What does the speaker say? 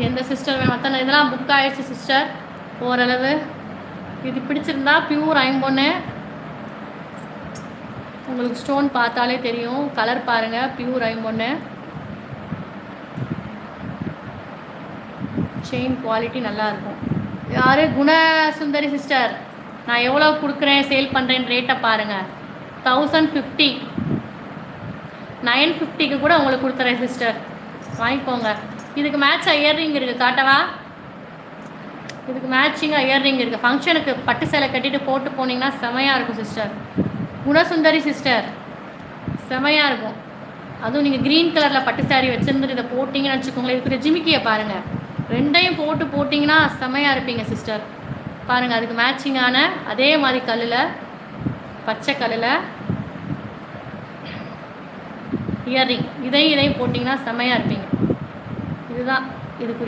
எந்த சிஸ்டர் வேணும் மற்ற இதெல்லாம் புக் ஆகிடுச்சு சிஸ்டர் ஓரளவு. இது பிடிச்சிருந்தா பியூர் ஐம்பொன்று. உங்களுக்கு ஸ்டோன் பார்த்தாலே தெரியும், கலர் பாருங்கள், பியூர் ஐம்பொன்று. செயின் குவாலிட்டி நல்லாயிருக்கும். யார் குணசுந்தரி சிஸ்டர், நான் எவ்வளோ கொடுக்குறேன் சேல் பண்ணுறேன் ரேட்டை பாருங்கள். 1050 950க்கு கூட உங்களுக்கு கொடுத்துறேன் சிஸ்டர், வாங்கிக்கோங்க. இதுக்கு மேட்சாக இயர்ரிங் இருக்குது, காட்டவா? இதுக்கு மேட்சிங்காக இயர்ரிங் இருக்குது. ஃபங்க்ஷனுக்கு பட்டு சேலை கட்டிட்டு போட்டு போனீங்கன்னா செமையாக இருக்கும் சிஸ்டர். குணசுந்தரி சிஸ்டர் செமையாக இருக்கும். அதுவும் நீங்கள் க்ரீன் கலரில் பட்டு சாரீ வச்சுருந்துட்டு இதை போட்டிங்கன்னு வச்சுக்கோங்களேன். இதுக்கு ஜிமிக்கியை பாருங்கள், ரெண்டையும் போட்டிங்கன்னா செமையாக இருப்பீங்க சிஸ்டர். பாருங்கள், அதுக்கு மேட்சிங்கான அதே மாதிரி கல்லில் பச்சை கல்லில் இயர்ரிங், இதையும் போட்டிங்கன்னா செமையாக இருப்பீங்க. இதுதான் இதுக்கு